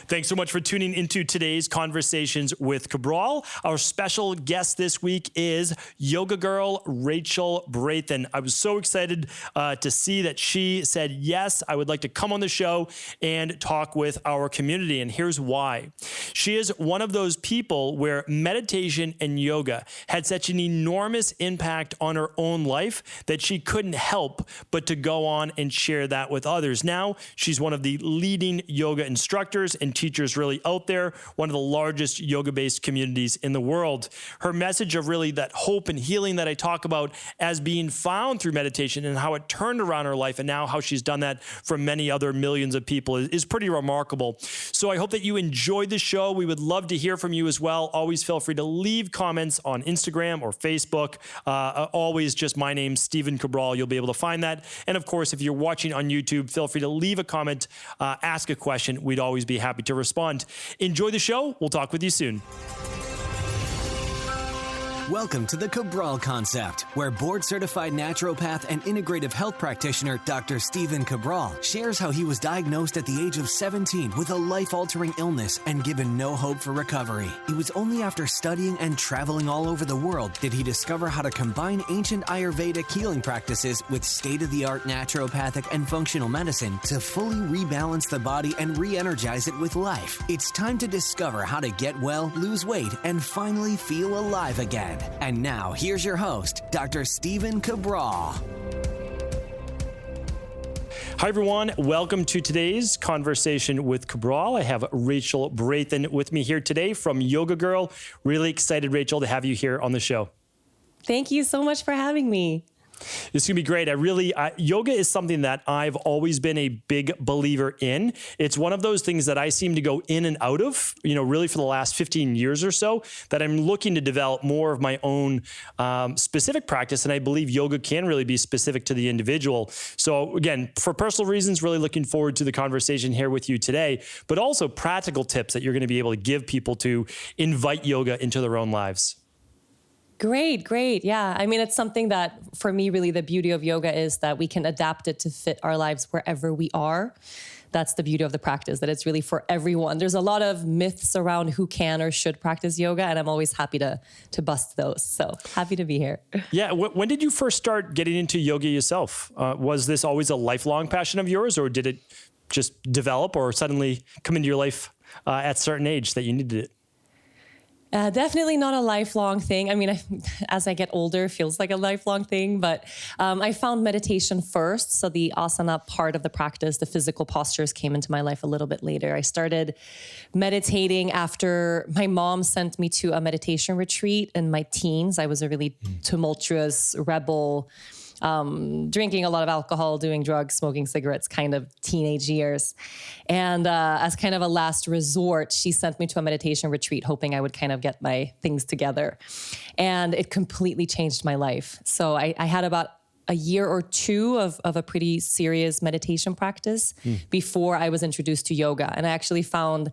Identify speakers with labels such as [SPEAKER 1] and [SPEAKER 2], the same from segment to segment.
[SPEAKER 1] Thanks so much for tuning into today's Conversations with Cabral. Our special guest this week is yoga girl Rachel Brathen. I was so excited to see that she said, yes, I would like to come on the show and talk with our community. And here's why. She is one of those people where meditation and yoga had such an enormous impact on her own life that she couldn't help but to go on and share that with others. Now, she's one of the leading yoga instructors and teachers really out there, one of the largest yoga-based communities in the world. Her message of really that hope and healing that I talk about as being found through meditation and how it turned around her life and now how she's done that for many other millions of people is pretty remarkable. So I hope that you enjoyed the show. We would love to hear from you as well. Always feel free to leave comments on Instagram or Facebook. Always just my name, Stephen Cabral. You'll be able to find that. And of course, if you're watching on YouTube, feel free to leave a comment, ask a question. We'd always be happy to respond. Enjoy the show. We'll talk with you soon.
[SPEAKER 2] Welcome to the Cabral Concept, where board-certified naturopath and integrative health practitioner Dr. Stephen Cabral shares how he was diagnosed at the age of 17 with a life-altering illness and given no hope for recovery. It was only after studying and traveling all over the world did he discover how to combine ancient Ayurvedic healing practices with state-of-the-art naturopathic and functional medicine to fully rebalance the body and re-energize it with life. It's time to discover how to get well, lose weight, and finally feel alive again. And now, here's your host, Dr. Stephen Cabral.
[SPEAKER 1] Hi, everyone. Welcome to today's Conversation with Cabral. I have Rachel Brathen with me here today from Yoga Girl. Really excited, Rachel, to have you here on the show.
[SPEAKER 3] Thank you so much for having me.
[SPEAKER 1] It's going to be great. Yoga is something that I've always been a big believer in. It's one of those things that I seem to go in and out of, really for the last 15 years or so, that I'm looking to develop more of my own specific practice. And I believe yoga can really be specific to the individual. So again, for personal reasons, really looking forward to the conversation here with you today, but also practical tips that you're going to be able to give people to invite yoga into their own lives.
[SPEAKER 3] Great. Yeah. I mean, it's something that for me, really the beauty of yoga is that we can adapt it to fit our lives wherever we are. That's the beauty of the practice, that it's really for everyone. There's a lot of myths around who can or should practice yoga, and I'm always happy to bust those. So happy to be here.
[SPEAKER 1] Yeah. When did you first start getting into yoga yourself? Was this always a lifelong passion of yours, or did it just develop or suddenly come into your life at a certain age that you needed it?
[SPEAKER 3] Definitely not a lifelong thing. I mean, as I get older, it feels like a lifelong thing, but I found meditation first. So the asana part of the practice, the physical postures came into my life a little bit later. I started meditating after my mom sent me to a meditation retreat in my teens. I was a really tumultuous rebel, drinking a lot of alcohol, doing drugs, smoking cigarettes, kind of teenage years. And as kind of a last resort, she sent me to a meditation retreat, hoping I would kind of get my things together. And it completely changed my life. So I had about a year or two of a pretty serious meditation practice before I was introduced to yoga. And I actually found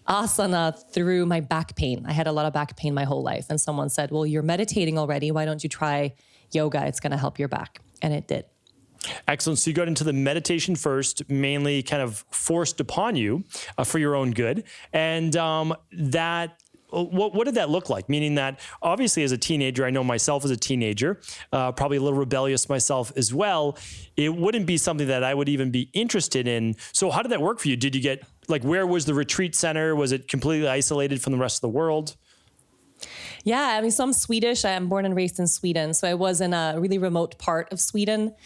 [SPEAKER 3] asana through my back pain. I had a lot of back pain my whole life. And someone said, well, you're meditating already. Why don't you try yoga? It's going to help your back. And it did.
[SPEAKER 1] Excellent. So you got into the meditation first, mainly kind of forced upon you for your own good. And what did that look like? Meaning that obviously as a teenager, I know myself as a teenager, probably a little rebellious myself as well. It wouldn't be something that I would even be interested in. So how did that work for you? Did you get, where was the retreat center? Was it completely isolated from the rest of the world?
[SPEAKER 3] Yeah, I mean, so I'm Swedish. I'm born and raised in Sweden. So I was in a really remote part of Sweden.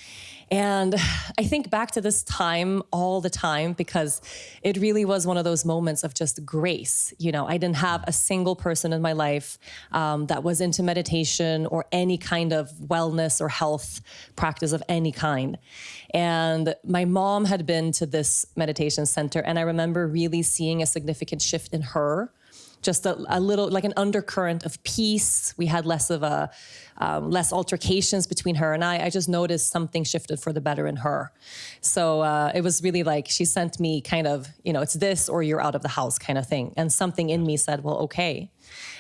[SPEAKER 3] And I think back to this time all the time because it really was one of those moments of just grace. I didn't have a single person in my life that was into meditation or any kind of wellness or health practice of any kind. And my mom had been to this meditation center, and I remember really seeing a significant shift in her. Just a little, like an undercurrent of peace. We had less of a less altercations between her and I just noticed something shifted for the better in her. So it was really like she sent me kind of, it's this or you're out of the house kind of thing. And something in me said, well, okay.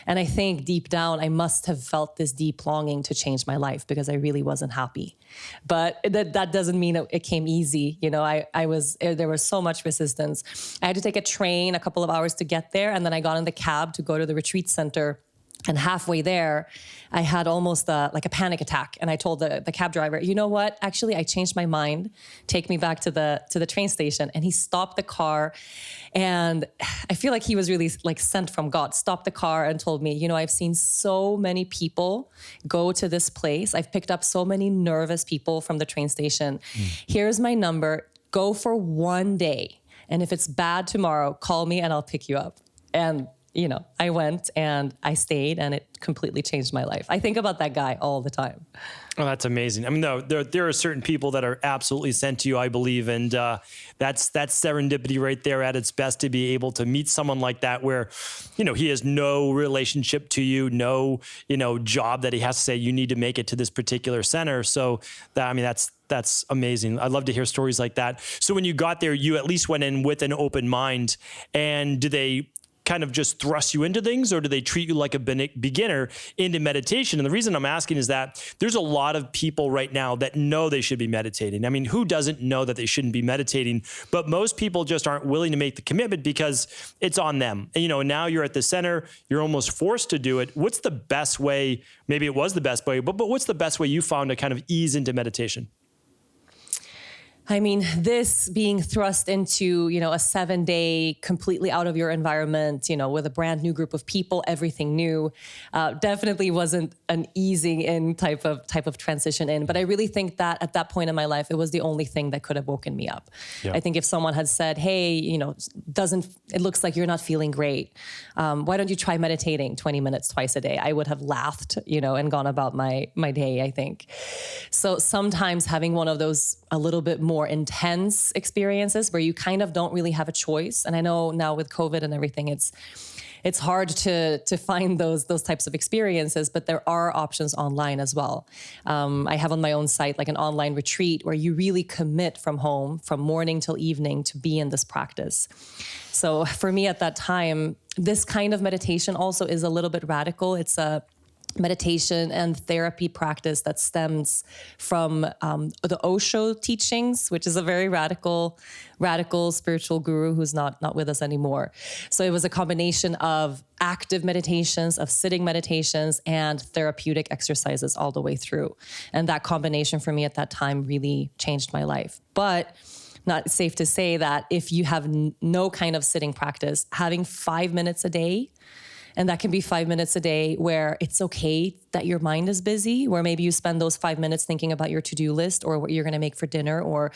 [SPEAKER 3] And I think deep down, I must have felt this deep longing to change my life because I really wasn't happy. But that doesn't mean it came easy. There was so much resistance. I had to take a train a couple of hours to get there. And then I got in the cab to go to the retreat center. And halfway there, I had almost like a panic attack. And I told the cab driver, you know what? Actually, I changed my mind. Take me back to the train station. And he stopped the car. And I feel like he was really like sent from God. Stopped the car and told me, I've seen so many people go to this place. I've picked up so many nervous people from the train station. Here's my number. Go for one day. And if it's bad tomorrow, call me and I'll pick you up. And I went and I stayed and it completely changed my life. I think about that guy all the time.
[SPEAKER 1] Oh, that's amazing. I mean, there are certain people that are absolutely sent to you, I believe. And that's serendipity right there at its best, to be able to meet someone like that where, he has no relationship to you, no, job that he has to say, you need to make it to this particular center. So that's amazing. I'd love to hear stories like that. So when you got there, you at least went in with an open mind. And do they kind of just thrust you into things, or do they treat you like a beginner into meditation? And the reason I'm asking is that there's a lot of people right now that know they should be meditating. I mean, who doesn't know that they shouldn't be meditating? But most people just aren't willing to make the commitment because it's on them. And, now you're at the center, you're almost forced to do it. What's the best way? Maybe it was the best way, but what's the best way you found to kind of ease into meditation?
[SPEAKER 3] I mean, this being thrust into, a 7-day completely out of your environment, with a brand new group of people, everything new, definitely wasn't an easing in type of transition in. But I really think that at that point in my life, it was the only thing that could have woken me up. Yeah. I think if someone had said, hey, it looks like you're not feeling great. Why don't you try meditating 20 minutes twice a day? I would have laughed, and gone about my day, I think. So sometimes having one of those a little bit more intense experiences where you kind of don't really have a choice. And I know now with COVID and everything, it's hard to find those types of experiences, but there are options online as well. I have on my own site like an online retreat where you really commit from home, from morning till evening, to be in this practice. So for me at that time, this kind of meditation also is a little bit radical. It's a meditation and therapy practice that stems from the Osho teachings, which is a very radical spiritual guru who's not with us anymore. So it was a combination of active meditations, of sitting meditations, and therapeutic exercises all the way through. And that combination for me at that time really changed my life. But not safe to say that if you have no kind of sitting practice, having 5 minutes a day, and that can be 5 minutes a day where it's okay that your mind is busy, where maybe you spend those 5 minutes thinking about your to-do list or what you're going to make for dinner, or,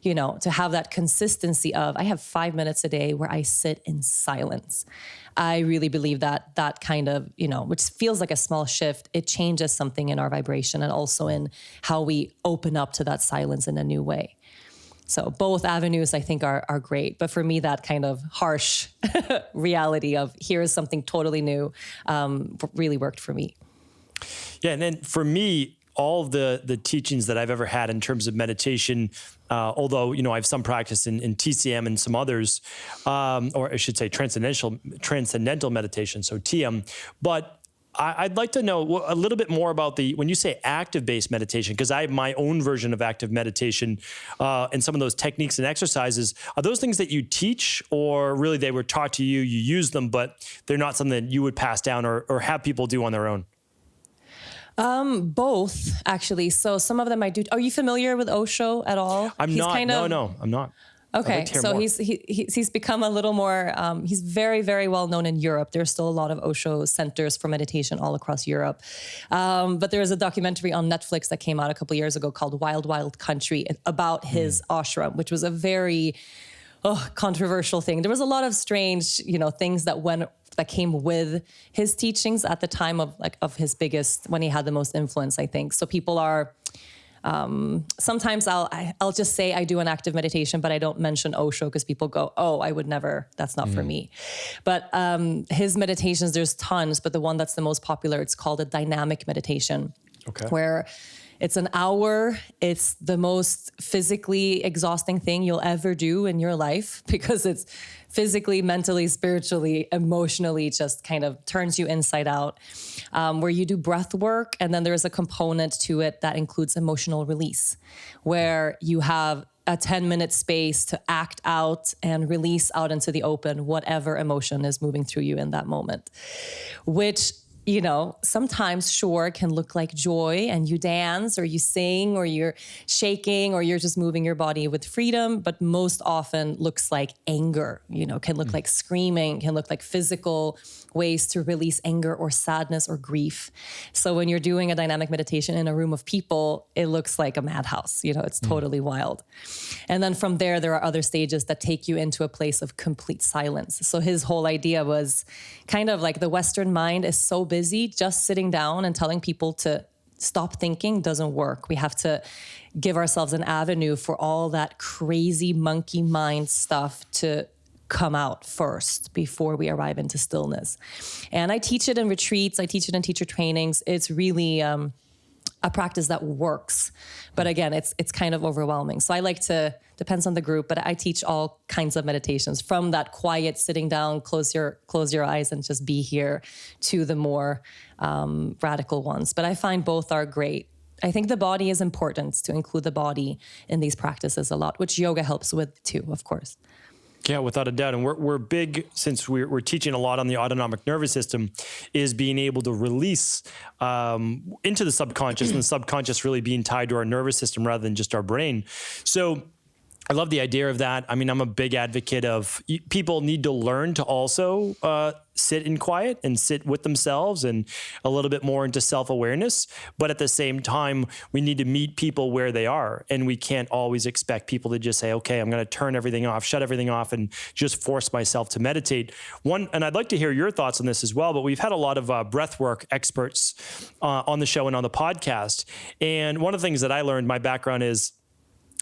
[SPEAKER 3] to have that consistency of, I have 5 minutes a day where I sit in silence. I really believe that kind of, which feels like a small shift, it changes something in our vibration and also in how we open up to that silence in a new way. So both avenues, I think, are great. But for me, that kind of harsh reality of here is something totally new really worked for me.
[SPEAKER 1] Yeah. And then for me, all of the teachings that I've ever had in terms of meditation, although, I have some practice in TCM and some others, or I should say transcendental meditation, so TM, but I'd like to know a little bit more about when you say active-based meditation, because I have my own version of active meditation and some of those techniques and exercises. Are those things that you teach, or really they were taught to you, you use them, but they're not something that you would pass down or have people do on their own?
[SPEAKER 3] Both, actually. So some of them I do. Are you familiar with Osho at all?
[SPEAKER 1] No, I'm not.
[SPEAKER 3] Okay, so he's become a little more, he's very, very well known in Europe. There's still a lot of Osho centers for meditation all across Europe. But there is a documentary on Netflix that came out a couple of years ago called Wild, Wild Country about his ashram, which was a very controversial thing. There was a lot of strange, things that came with his teachings at the time of his biggest, when he had the most influence, I think. So people are... sometimes I'll just say I do an active meditation, but I don't mention Osho because people go, oh, I would never, that's not for me. But his meditations, there's tons, but the one that's the most popular, it's called a dynamic meditation. where it's an hour. It's the most physically exhausting thing you'll ever do in your life because it's physically, mentally, spiritually, emotionally, just kind of turns you inside out, where you do breath work. And then there's a component to it that includes emotional release, where you have a 10-minute space to act out and release out into the open whatever emotion is moving through you in that moment, which, you know, sometimes sure can look like joy and you dance or you sing or you're shaking or you're just moving your body with freedom, but most often looks like anger, you know, can look like screaming, can look like physical ways to release anger or sadness or grief. So when you're doing a dynamic meditation in a room of people, it looks like a madhouse, you know, it's totally wild. And then from there are other stages that take you into a place of complete silence. So his whole idea was kind of like the Western mind is so busy, just sitting down and telling people to stop thinking doesn't work. We have to give ourselves an avenue for all that crazy monkey mind stuff to come out first before we arrive into stillness. And I teach it in retreats. I teach it in teacher trainings. It's really a practice that works. But again, it's kind of overwhelming. So I like to, depends on the group, but I teach all kinds of meditations, from that quiet sitting down, close your eyes and just be here, to the more radical ones. But I find both are great. I think the body is important, to include the body in these practices a lot, which yoga helps with too, of course.
[SPEAKER 1] Yeah, without a doubt. And we're big, since we're teaching a lot on the autonomic nervous system, is being able to release into the subconscious, and the subconscious really being tied to our nervous system rather than just our brain. So I love the idea of that. I mean, I'm a big advocate of people need to learn to also sit in quiet and sit with themselves and a little bit more into self-awareness. But at the same time, we need to meet people where they are. And we can't always expect people to just say, okay, I'm going to turn everything off, shut everything off, and just force myself to meditate. And I'd like to hear your thoughts on this as well, but we've had a lot of breathwork experts on the show and on the podcast. And one of the things that I learned, my background is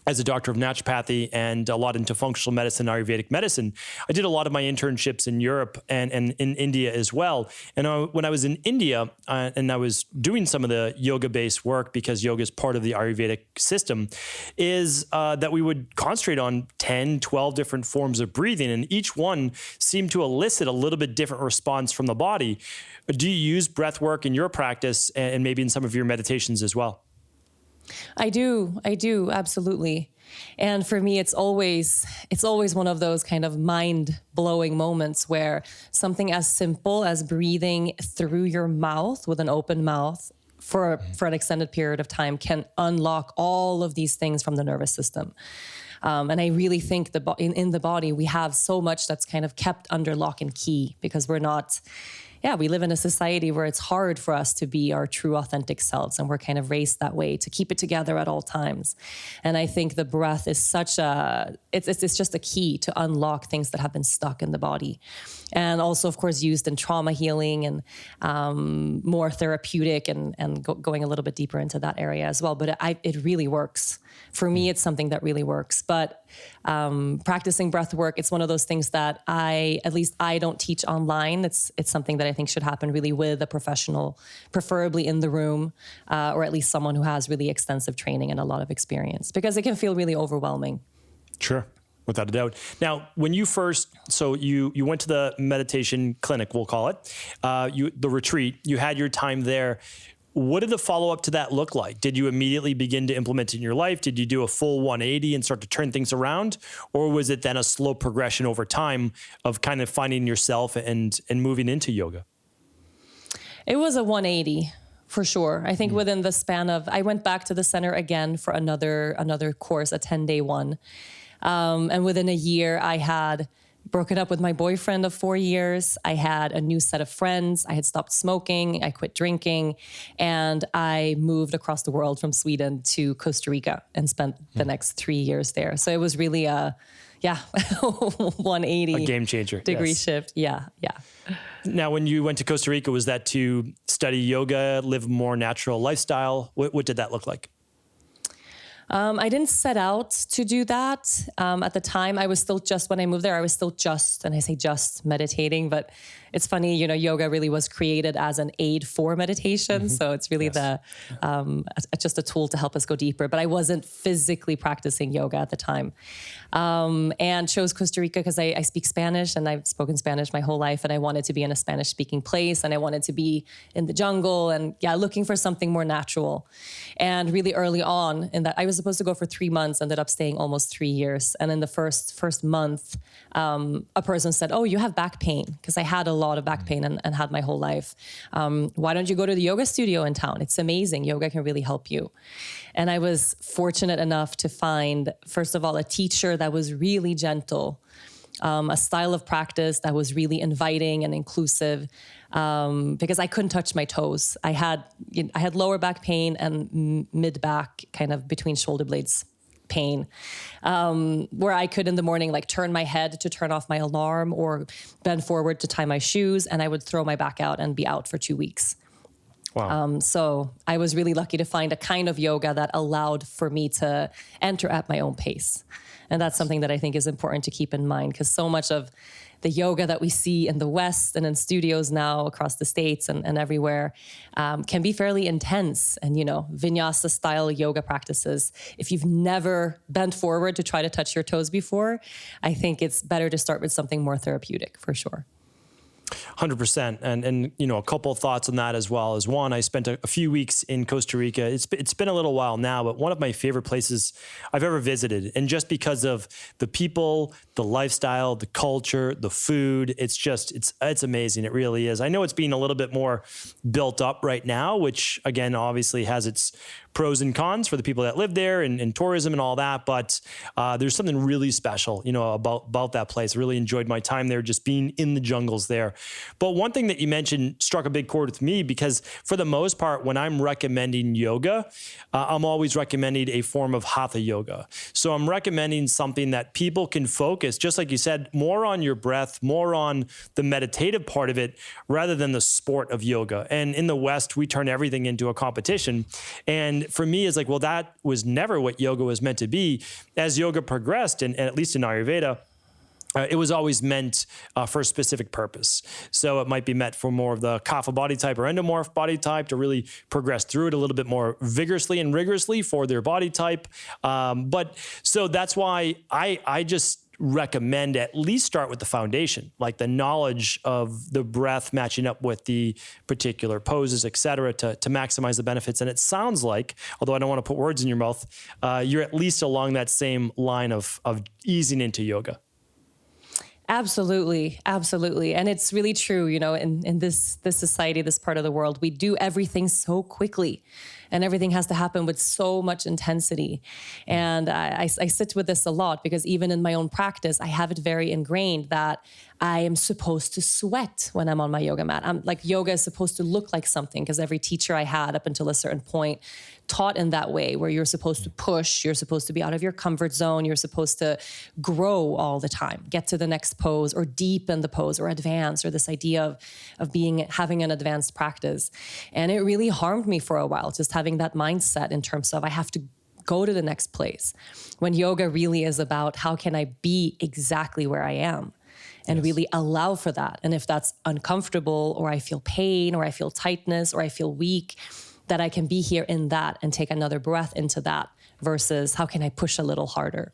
[SPEAKER 1] as a doctor of naturopathy and a lot into functional medicine, Ayurvedic medicine. I did a lot of my internships in Europe and in India as well. And when I was in India and I was doing some of the yoga-based work, because yoga is part of the Ayurvedic system, is that we would concentrate on 10, 12 different forms of breathing. And each one seemed to elicit a little bit different response from the body. Do you use breath work in your practice and maybe in some of your meditations as well?
[SPEAKER 3] I do, absolutely. And for me, it's always one of those kind of mind-blowing moments where something as simple as breathing through your mouth with an open mouth for an extended period of time can unlock all of these things from the nervous system. And I really think in the body, we have so much that's kind of kept under lock and key because we live in a society where it's hard for us to be our true authentic selves. And we're kind of raised that way to keep it together at all times. And I think the breath is it's just a key to unlock things that have been stuck in the body. And also, of course, used in trauma healing and more therapeutic and going a little bit deeper into that area as well. But it really works. For me, it's something that really works. But practicing breath work, it's one of those things that I don't teach online. It's something that I think should happen really with a professional, preferably in the room, or at least someone who has really extensive training and a lot of experience, because it can feel really overwhelming.
[SPEAKER 1] Sure. Without a doubt. Now, when you you went to the meditation clinic, we'll call it, the retreat, you had your time there. What did the follow-up to that look like? Did you immediately begin to implement it in your life? Did you do a full 180 and start to turn things around? Or was it then a slow progression over time of kind of finding yourself and moving into yoga?
[SPEAKER 3] It was a 180 for sure. I think within the span of, I went back to the center again for another course, a 10-day one. And within a year, I had broken up with my boyfriend of 4 years. I had a new set of friends. I had stopped smoking. I quit drinking. And I moved across the world from Sweden to Costa Rica and spent the next 3 years there. So it was really 180.
[SPEAKER 1] A game changer.
[SPEAKER 3] Degree shift. Yeah.
[SPEAKER 1] Now, when you went to Costa Rica, was that to study yoga, live a more natural lifestyle? What did that look like?
[SPEAKER 3] I didn't set out to do that. At the time, I was still just, when I moved there, I was still just, and I say just meditating, but it's funny, yoga really was created as an aid for meditation. So it's really just a tool to help us go deeper, but I wasn't physically practicing yoga at the time. And chose Costa Rica because I speak Spanish and I've spoken Spanish my whole life, and I wanted to be in a Spanish speaking place, and I wanted to be in the jungle and looking for something more natural. And really early on in that, I was supposed to go for 3 months, ended up staying almost 3 years. And in the first month, a person said, "Oh, you have back pain," because I had a lot of back pain and had my whole life. "Why don't you go to the yoga studio in town? It's amazing. Yoga can really help you." And I was fortunate enough to find, first of all, a teacher that was really gentle, a style of practice that was really inviting and inclusive, because I couldn't touch my toes. I had lower back pain and mid back, kind of between shoulder blades pain, where I could in the morning turn my head to turn off my alarm or bend forward to tie my shoes, and I would throw my back out and be out for 2 weeks.
[SPEAKER 1] Wow.
[SPEAKER 3] So I was really lucky to find a kind of yoga that allowed for me to enter at my own pace. And that's something that I think is important to keep in mind, because so much of the yoga that we see in the West and in studios now across the States and everywhere can be fairly intense. And, vinyasa style yoga practices, if you've never bent forward to try to touch your toes before, I think it's better to start with something more therapeutic for sure.
[SPEAKER 1] 100%. And a couple of thoughts on that as well. As one, I spent a few weeks in Costa Rica. It's been a little while now, but one of my favorite places I've ever visited. And just because of the people, the lifestyle, the culture, the food, it's amazing. It really is. I know it's being a little bit more built up right now, which again, obviously has its pros and cons for the people that live there and tourism and all that. But there's something really special, about that place. I really enjoyed my time there, just being in the jungles there. But one thing that you mentioned struck a big chord with me, because for the most part, when I'm recommending yoga, I'm always recommending a form of hatha yoga. So I'm recommending something that people can focus, just like you said, more on your breath, more on the meditative part of it, rather than the sport of yoga. And in the West, we turn everything into a competition. And for me, it's that was never what yoga was meant to be. As yoga progressed, and at least in Ayurveda, it was always meant for a specific purpose. So it might be meant for more of the kapha body type or endomorph body type to really progress through it a little bit more vigorously and rigorously for their body type. But so that's why I just recommend at least start with the foundation, like the knowledge of the breath matching up with the particular poses, et cetera, to maximize the benefits. And it sounds like, although I don't want to put words in your mouth, you're at least along that same line of easing into yoga.
[SPEAKER 3] Absolutely. Absolutely. And it's really true, in this society, this part of the world, we do everything so quickly and everything has to happen with so much intensity. And I sit with this a lot, because even in my own practice, I have it very ingrained that I am supposed to sweat when I'm on my yoga mat. Yoga is supposed to look like something, because every teacher I had up until a certain point taught in that way, where you're supposed to push, you're supposed to be out of your comfort zone, you're supposed to grow all the time, get to the next pose or deepen the pose or advance, or this idea of having an advanced practice. And it really harmed me for a while, just having that mindset in terms of I have to go to the next place, when yoga really is about how can I be exactly where I am and really allow for that. And if that's uncomfortable, or I feel pain, or I feel tightness, or I feel weak, that I can be here in that and take another breath into that, versus how can I push a little harder.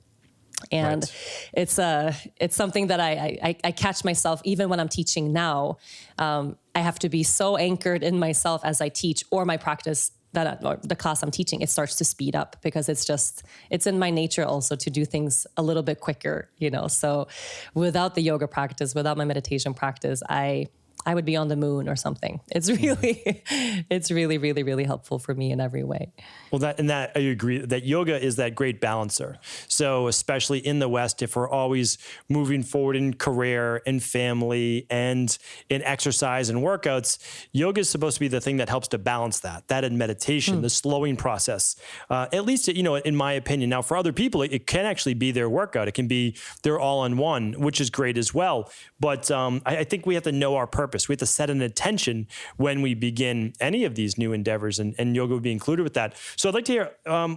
[SPEAKER 3] And it's something that I catch myself, even when I'm teaching now, I have to be so anchored in myself as I teach, or my practice, or the class I'm teaching, it starts to speed up, because it's in my nature also to do things a little bit quicker, So without the yoga practice, without my meditation practice, I would be on the moon or something. It's really, really, really helpful for me in every way.
[SPEAKER 1] Well, that I agree that yoga is that great balancer. So especially in the West, if we're always moving forward in career and family and in exercise and workouts, yoga is supposed to be the thing that helps to balance that in meditation, the slowing process, at least, in my opinion. Now, for other people, it can actually be their workout. It can be their all-in-one, which is great as well. But I think we have to know our purpose purpose. We have to set an intention when we begin any of these new endeavors, and yoga would be included with that. So I'd like to hear,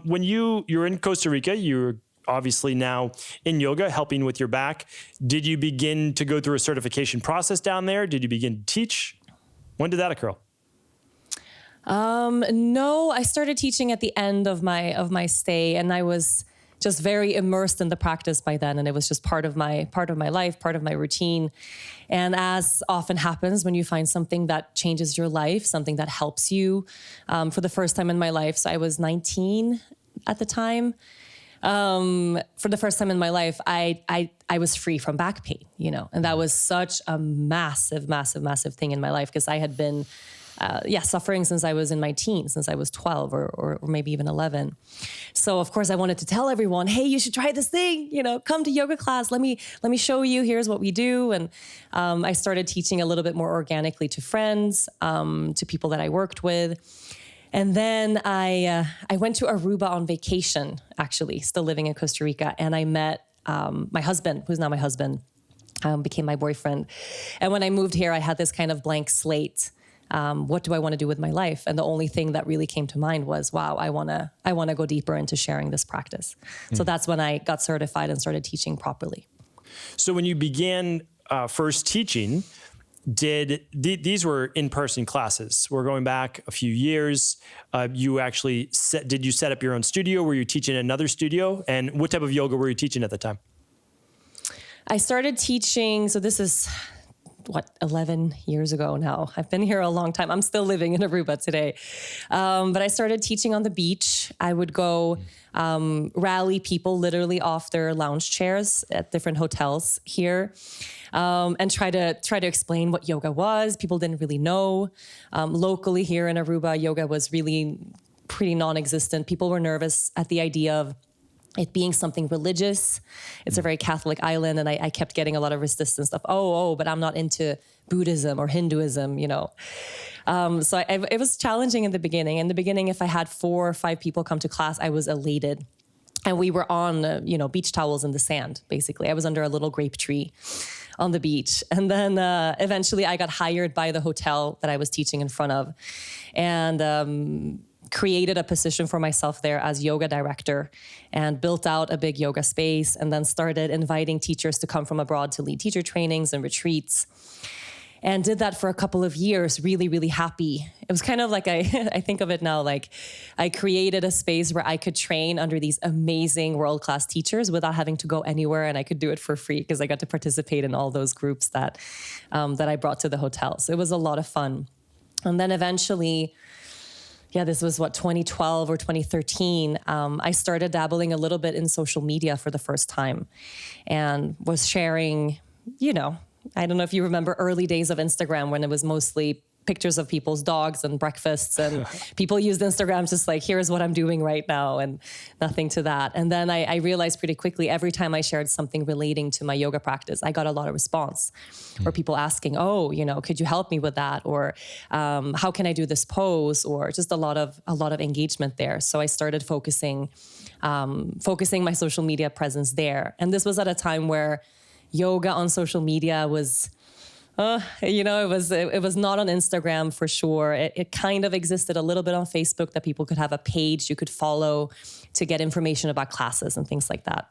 [SPEAKER 1] when you're in Costa Rica, you're obviously now in yoga, helping with your back. Did you begin to go through a certification process down there? Did you begin to teach? When did that occur?
[SPEAKER 3] No, I started teaching at the end of my stay, and I was just very immersed in the practice by then. And it was just part of my life, part of my routine. And as often happens when you find something that changes your life, something that helps you, for the first time in my life. So I was 19 at the time. For the first time in my life, I was free from back pain, and that was such a massive, massive, massive thing in my life, because I had been, suffering since I was in my teens, since I was 12 or maybe even 11. So of course I wanted to tell everyone, hey, you should try this thing, come to yoga class. Let me show you, here's what we do. And, I started teaching a little bit more organically to friends, to people that I worked with. And then I went to Aruba on vacation, actually, still living in Costa Rica. And I met my husband, who's now my husband, became my boyfriend. And when I moved here, I had this kind of blank slate. What do I want to do with my life? And the only thing that really came to mind was, wow, I want to go deeper into sharing this practice. So that's when I got certified and started teaching properly.
[SPEAKER 1] So when you began first teaching, these were in-person classes? We're going back a few years. Did you set up your own studio? Were you teaching in another studio? And what type of yoga were you teaching at the time?
[SPEAKER 3] I started teaching, so this is 11 years ago now. I've been here a long time. I'm still living in Aruba today. But I started teaching on the beach. I would go rally people literally off their lounge chairs at different hotels here, and try to explain what yoga was. People didn't really know. Locally here in Aruba, yoga was really pretty non-existent. People were nervous at the idea of it being something religious. It's a very Catholic island, and I kept getting a lot of resistance stuff. But I'm not into Buddhism or Hinduism, So it was challenging in the beginning. In the beginning, if I had 4 or 5 people come to class, I was elated. And we were on, beach towels in the sand, basically. I was under a little grape tree on the beach. And then eventually I got hired by the hotel that I was teaching in front of, and created a position for myself there as yoga director, and built out a big yoga space, and then started inviting teachers to come from abroad to lead teacher trainings and retreats. And did that for a couple of years, really, really happy. It was kind of like, I think of it now, like I created a space where I could train under these amazing world-class teachers without having to go anywhere, and I could do it for free because I got to participate in all those groups that I brought to the hotel. So it was a lot of fun. And then eventually, this was 2012 or 2013. I started dabbling a little bit in social media for the first time, and was sharing, I don't know if you remember early days of Instagram when it was mostly pictures of people's dogs and breakfasts, and people used Instagram just like, here's what I'm doing right now, and nothing to that. And then I realized pretty quickly, every time I shared something relating to my yoga practice, I got a lot of response, or people asking, could you help me with that? Or how can I do this pose? Or just a lot of engagement there. So I started focusing my social media presence there. And this was at a time where yoga on social media was, it was not on Instagram for sure. It kind of existed a little bit on Facebook, that people could have a page you could follow to get information about classes and things like that.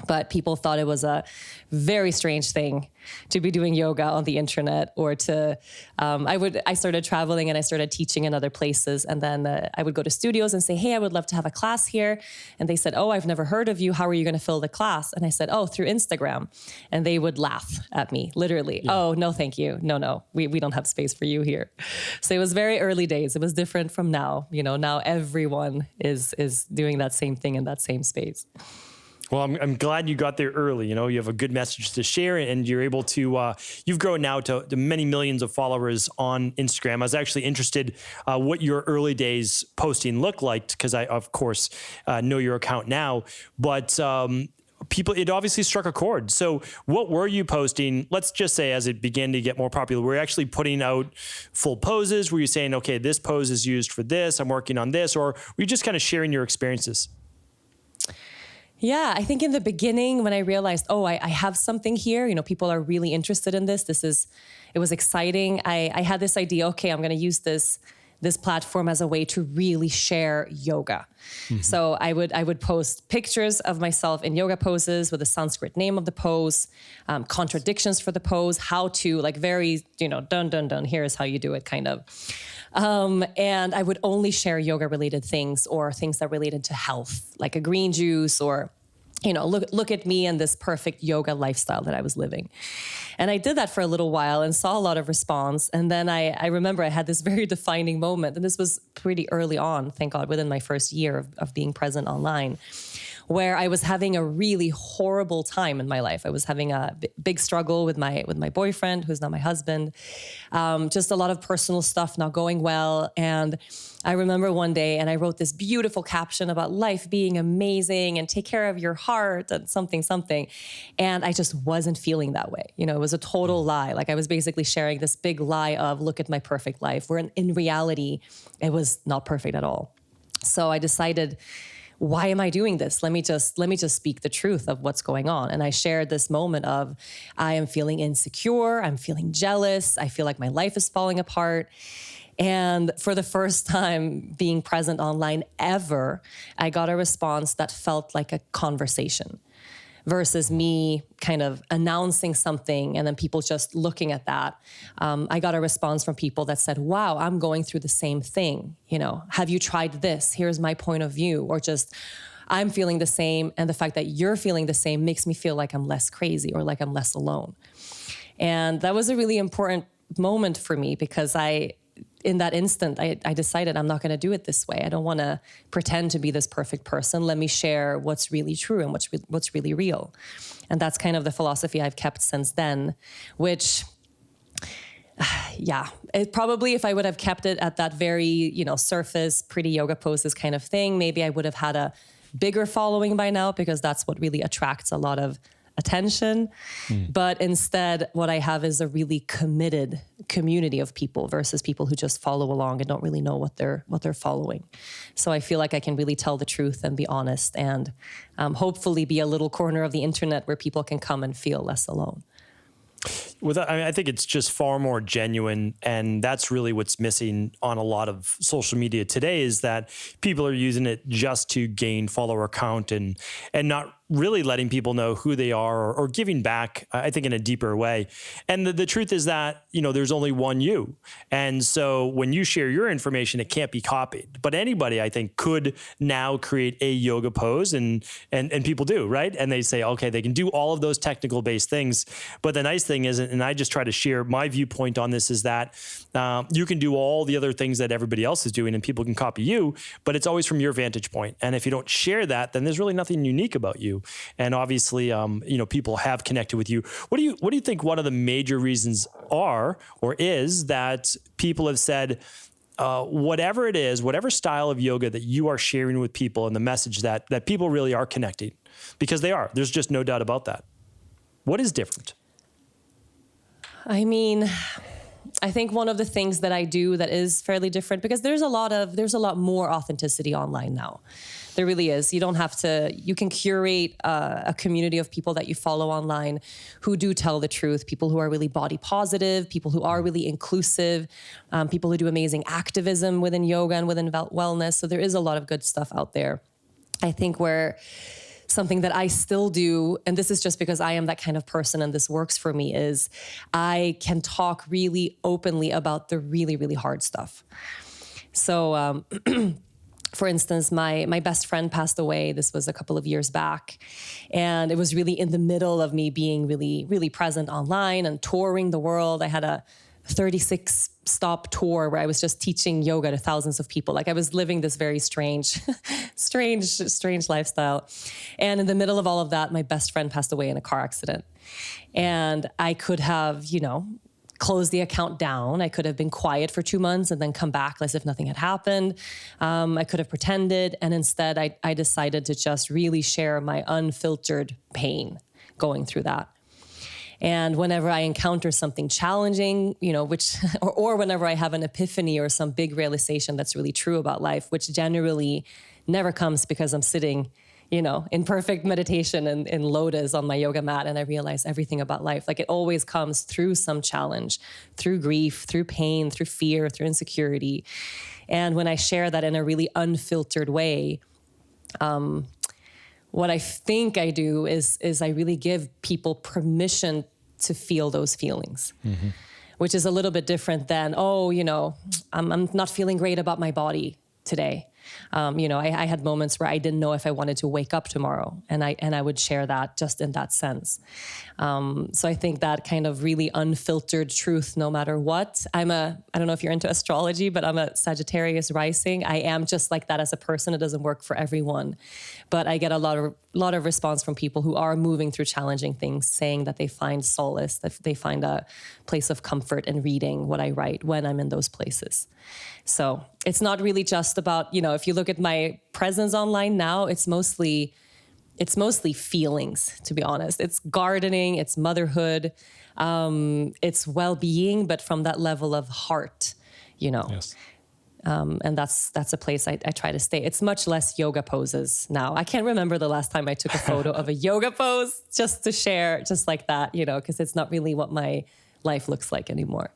[SPEAKER 3] But people thought it was a very strange thing to be doing yoga on the internet, or to, I started traveling and I started teaching in other places. And then I would go to studios and say, hey, I would love to have a class here. And they said, oh, I've never heard of you. How are you going to fill the class? And I said, oh, through Instagram. And they would laugh at me, literally. Yeah. Oh, no, thank you. No, we don't have space for you here. So it was very early days. It was different from now. Now everyone is doing that same thing in that same space.
[SPEAKER 1] Well, I'm glad you got there early. You have a good message to share, and you're able to, you've grown now to many millions of followers on Instagram. I was actually interested what your early days posting looked like, because I, of course, know your account now. But it obviously struck a chord. So what were you posting? Let's just say as it began to get more popular, were you actually putting out full poses? Were you saying, okay, this pose is used for this, I'm working on this? Or were you just kind of sharing your experiences?
[SPEAKER 3] Yeah, I think in the beginning when I realized, oh, I have something here, people are really interested in this. It was exciting. I had this idea, okay, I'm going to use this platform as a way to really share yoga. Mm-hmm. So I would post pictures of myself in yoga poses with the Sanskrit name of the pose, contradictions for the pose, how to very, dun, dun, dun, here's how you do it kind of. And I would only share yoga related things or things that related to health, like a green juice or, look at me and this perfect yoga lifestyle that I was living. And I did that for a little while and saw a lot of response. And then I remember I had this very defining moment, and this was pretty early on, thank God, within my first year of being present online, where I was having a really horrible time in my life. I was having a big struggle with my boyfriend, who's now my husband. Just a lot of personal stuff not going well. And I remember one day, and I wrote this beautiful caption about life being amazing and take care of your heart and something. And I just wasn't feeling that way. It was a total lie. Like I was basically sharing this big lie of look at my perfect life, where in reality, it was not perfect at all. So I decided, why am I doing this? Let me just speak the truth of what's going on. And I shared this moment of, I am feeling insecure. I'm feeling jealous. I feel like my life is falling apart. And for the first time being present online ever, I got a response that felt like a conversation versus me kind of announcing something and then people just looking at that. I got a response from people that said, wow, I'm going through the same thing. Have you tried this? Here's my point of view. Or just, I'm feeling the same. And the fact that you're feeling the same makes me feel like I'm less crazy or like I'm less alone. And that was a really important moment for me because in that instant, I decided I'm not going to do it this way. I don't want to pretend to be this perfect person. Let me share what's really true and what's really real. And that's kind of the philosophy I've kept since then, which, it probably, if I would have kept it at that very, surface, pretty yoga poses kind of thing, maybe I would have had a bigger following by now because that's what really attracts a lot of attention. But instead, what I have is a really committed community of people versus people who just follow along and don't really know what they're following. So I feel like I can really tell the truth and be honest and hopefully be a little corner of the internet where people can come and feel less alone.
[SPEAKER 1] I think it's just far more genuine, and that's really what's missing on a lot of social media today is that people are using it just to gain follower count and not really letting people know who they are or giving back, I think, in a deeper way. And the truth is that, there's only one you. And so when you share your information, it can't be copied. But anybody, I think, could now create a yoga pose and people do, right? And they say, okay, they can do all of those technical based things. But the nice thing is, and I just try to share my viewpoint on this, is that you can do all the other things that everybody else is doing and people can copy you, but it's always from your vantage point. And if you don't share that, then there's really nothing unique about you. And obviously, people have connected with you. What do you think one of the major reasons are or is that people have said, whatever it is, whatever style of yoga that you are sharing with people and the message that people really are connecting? Because they are. There's just no doubt about that. What is different?
[SPEAKER 3] I mean, I think one of the things that I do that is fairly different, because there's a lot more authenticity online now. There really is. You can curate a community of people that you follow online who do tell the truth, people who are really body positive, people who are really inclusive, people who do amazing activism within yoga and within wellness. So there is a lot of good stuff out there. I think where something that I still do, and this is just because I am that kind of person and this works for me, is I can talk really openly about the really, really hard stuff. So, for instance, my best friend passed away. This was a couple of years back. And it was really in the middle of me being really, really present online and touring the world. I had a 36 stop tour where I was just teaching yoga to thousands of people. Like I was living this very strange lifestyle. And in the middle of all of that, my best friend passed away in a car accident. And I could have, closed the account down. I could have been quiet for 2 months and then come back as if nothing had happened. I could have pretended. And instead I decided to just really share my unfiltered pain going through that. And whenever I encounter something challenging, or whenever I have an epiphany or some big realization that's really true about life, which generally never comes because I'm sitting in perfect meditation and in lotus on my yoga mat. And I realized everything about life. Like, it always comes through some challenge, through grief, through pain, through fear, through insecurity. And when I share that in a really unfiltered way, what I think I do is I really give people permission to feel those feelings, which is a little bit different than, I'm not feeling great about my body today. I had moments where I didn't know if I wanted to wake up tomorrow, and I would share that just in that sense. So I think that kind of really unfiltered truth, no matter what. I don't know if you're into astrology, but I'm a Sagittarius rising. I am just like that as a person. It doesn't work for everyone, but I get a lot of response from people who are moving through challenging things, saying that they find solace, that they find a place of comfort in reading what I write when I'm in those places. So it's not really just about, if you look at my presence online now, it's mostly feelings, to be honest. It's gardening, it's motherhood, it's well-being, but from that level of heart,
[SPEAKER 1] Yes.
[SPEAKER 3] And that's a place I try to stay. It's much less yoga poses now. I can't remember the last time I took a photo of a yoga pose just to share, just like that, because it's not really what my life looks like anymore.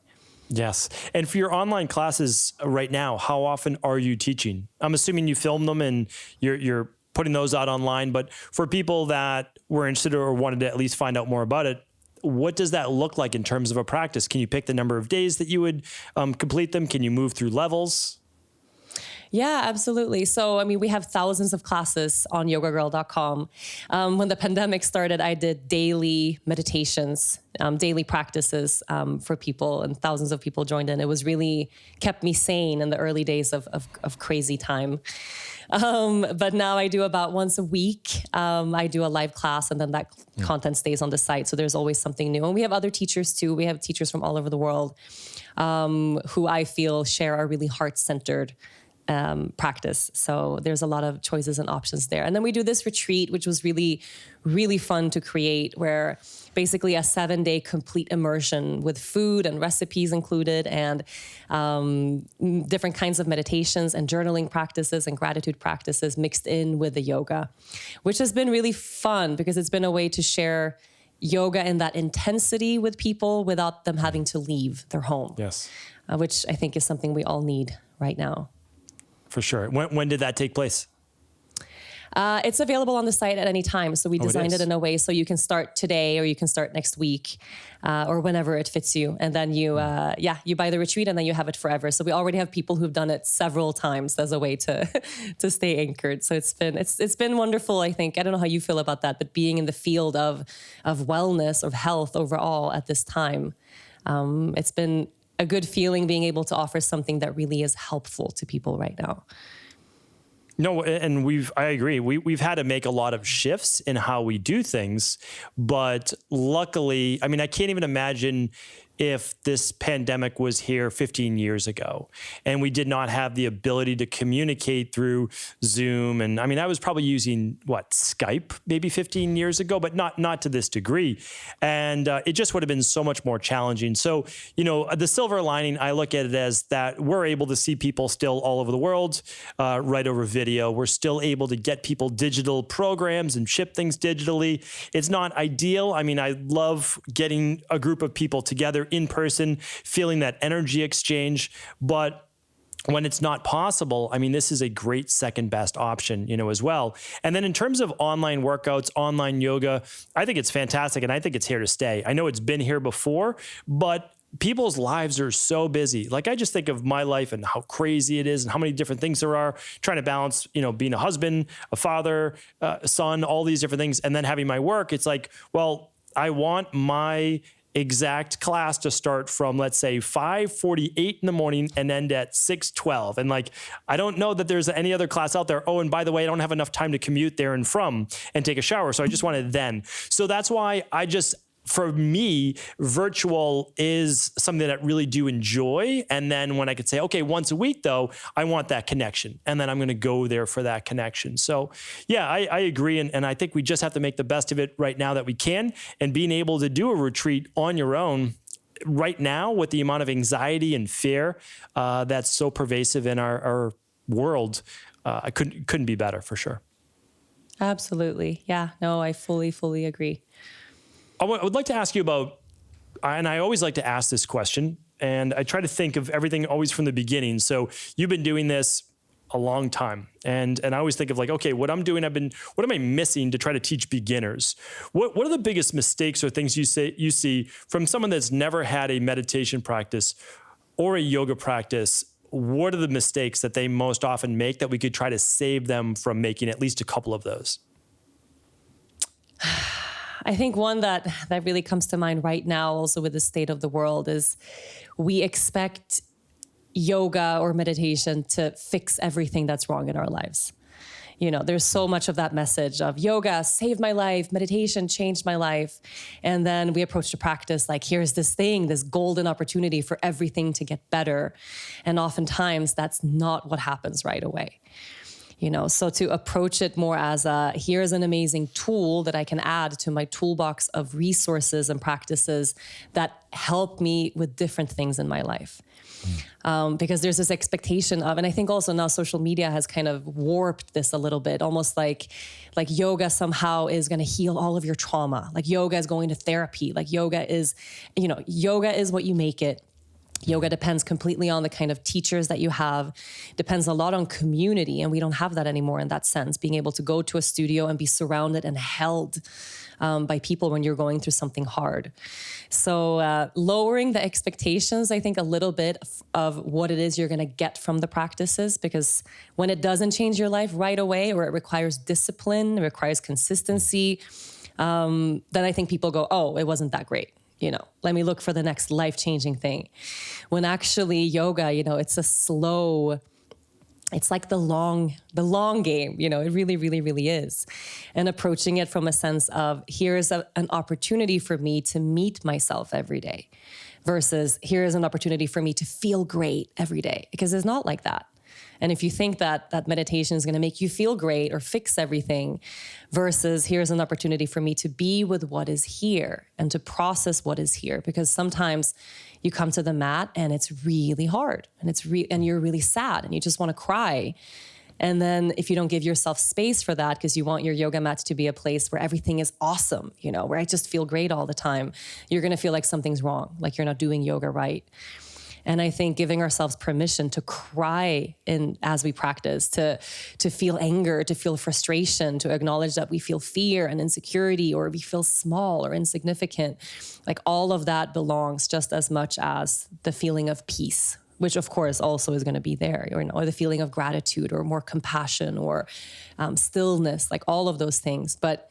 [SPEAKER 1] Yes. And for your online classes right now, how often are you teaching? I'm assuming you film them and you're putting those out online, but for people that were interested or wanted to at least find out more about it, what does that look like in terms of a practice? Can you pick the number of days that you would complete them? Can you move through levels?
[SPEAKER 3] Yeah, absolutely. So, we have thousands of classes on yogagirl.com. When the pandemic started, I did daily meditations, daily practices for people, and thousands of people joined in. It was really kept me sane in the early days of crazy time. But now I do about once a week. I do a live class, and then that content stays on the site. So there's always something new. And we have other teachers too. We have teachers from all over the world who I feel share a really heart-centered practice. So there's a lot of choices and options there. And then we do this retreat, which was really, really fun to create, where basically a 7-day complete immersion with food and recipes included, and different kinds of meditations and journaling practices and gratitude practices mixed in with the yoga, which has been really fun because it's been a way to share yoga in that intensity with people without them having to leave their home.
[SPEAKER 1] Yes.
[SPEAKER 3] Which I think is something we all need right now.
[SPEAKER 1] For sure. When did that take place?
[SPEAKER 3] It's available on the site at any time. So we designed it in a way so you can start today or you can start next week or whenever it fits you. And then you buy the retreat and then you have it forever. So we already have people who've done it several times as a way to stay anchored. So it's been wonderful, I think. I don't know how you feel about that, but being in the field of wellness, of health overall at this time, it's been a good feeling being able to offer something that really is helpful to people right now.
[SPEAKER 1] No, and I agree. We've had to make a lot of shifts in how we do things, but luckily, I can't even imagine if this pandemic was here 15 years ago and we did not have the ability to communicate through Zoom. And I was probably using Skype maybe 15 years ago, but not to this degree. And it just would have been so much more challenging. So, the silver lining, I look at it as that we're able to see people still all over the world, right over video. We're still able to get people digital programs and ship things digitally. It's not ideal. I love getting a group of people together in person, feeling that energy exchange. But when it's not possible, this is a great second best option, as well. And then in terms of online workouts, online yoga, I think it's fantastic. And I think it's here to stay. I know it's been here before, but people's lives are so busy. Like, I just think of my life and how crazy it is and how many different things there are, trying to balance, being a husband, a father, a son, all these different things. And then having my work, it's like, well, I want my exact class to start from, let's say, 5:48 in the morning and end at 6:12. And I don't know that there's any other class out there. Oh, and by the way, I don't have enough time to commute there and from and take a shower. So I just want it then. So that's why for me, virtual is something that I really do enjoy. And then when I could say, okay, once a week though, I want that connection. And then I'm going to go there for that connection. So yeah, I agree. And I think we just have to make the best of it right now that we can. And being able to do a retreat on your own right now with the amount of anxiety and fear that's so pervasive in our world, I couldn't be better for sure.
[SPEAKER 3] Absolutely. Yeah, no, I fully agree.
[SPEAKER 1] I would like to ask you about, and I always like to ask this question, and I try to think of everything always from the beginning. So you've been doing this a long time, and I always think of like, okay, what I'm doing, what am I missing to try to teach beginners? What are the biggest mistakes or things you see from someone that's never had a meditation practice or a yoga practice? What are the mistakes that they most often make that we could try to save them from making at least a couple of those?
[SPEAKER 3] I think one that really comes to mind right now, also with the state of the world, is we expect yoga or meditation to fix everything that's wrong in our lives. You know, there's so much of that message of yoga saved my life, meditation changed my life. And then we approach the practice like, here's this thing, this golden opportunity for everything to get better. And oftentimes that's not what happens right away. You know, so to approach it more as here's an amazing tool that I can add to my toolbox of resources and practices that help me with different things in my life. Because there's this expectation of, and I think also now social media has kind of warped this a little bit, almost like yoga somehow is going to heal all of your trauma. Like yoga is going to therapy. Like yoga is what you make it. Yoga depends completely on the kind of teachers that you have, depends a lot on community. And we don't have that anymore in that sense, being able to go to a studio and be surrounded and held by people when you're going through something hard. So lowering the expectations, I think a little bit of what it is you're going to get from the practices, because when it doesn't change your life right away, or it requires discipline, it requires consistency, then I think people go, oh, it wasn't that great. You know, let me look for the next life-changing thing. When actually yoga, you know, it's like the long game, you know, it really is. And approaching it from a sense of here's an opportunity for me to meet myself every day versus here's an opportunity for me to feel great every day, because it's not like that. And if you think that meditation is going to make you feel great or fix everything versus here's an opportunity for me to be with what is here and to process what is here, because sometimes you come to the mat and it's really hard and and you're really sad and you just want to cry. And then if you don't give yourself space for that, because you want your yoga mat to be a place where everything is awesome, you know, where I just feel great all the time, you're going to feel like something's wrong, like you're not doing yoga right. And I think giving ourselves permission to cry as we practice, to feel anger, to feel frustration, to acknowledge that we feel fear and insecurity, or we feel small or insignificant, like all of that belongs just as much as the feeling of peace, which of course also is going to be there, or the feeling of gratitude or more compassion or stillness, like all of those things. But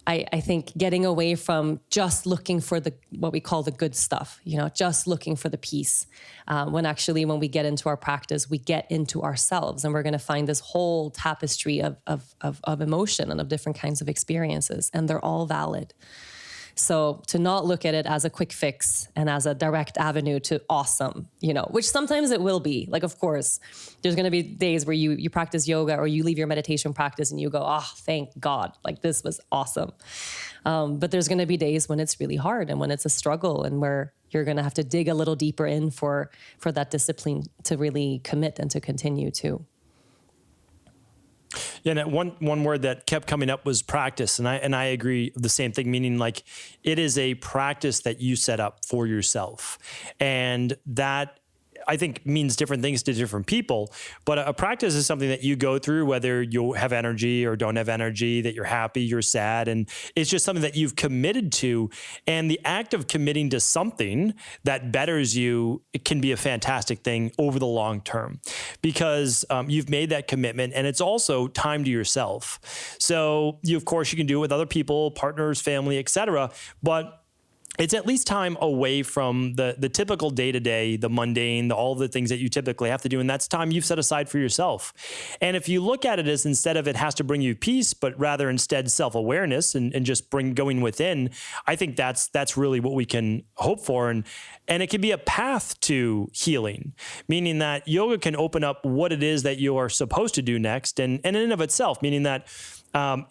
[SPEAKER 3] I think getting away from just looking for what we call the good stuff, you know, just looking for the peace, when we get into our practice, we get into ourselves, and we're going to find this whole tapestry of emotion and of different kinds of experiences, and they're all valid. So to not look at it as a quick fix and as a direct avenue to awesome, you know, which sometimes it will be. Like, of course, there's going to be days where you practice yoga or you leave your meditation practice and you go, oh, thank God, like this was awesome. But there's going to be days when it's really hard and when it's a struggle and where you're going to have to dig a little deeper in for that discipline to really commit and to continue to.
[SPEAKER 1] Yeah, and one word that kept coming up was practice, and I agree the same thing. Meaning, like, it is a practice that you set up for yourself, and that I think means different things to different people. But a practice is something that you go through, whether you have energy or don't have energy, that you're happy, you're sad, and it's just something that you've committed to. And the act of committing to something that betters you, it can be a fantastic thing over the long term, because you've made that commitment, and it's also time to yourself. So of course you can do it with other people, partners, family, etc. But it's at least time away from the typical day-to-day, the mundane, all the things that you typically have to do. And that's time you've set aside for yourself. And if you look at it as instead of it has to bring you peace, but rather instead self-awareness and just going within, I think that's really what we can hope for. And it can be a path to healing, meaning that yoga can open up what it is that you are supposed to do next. And in and of itself, meaning that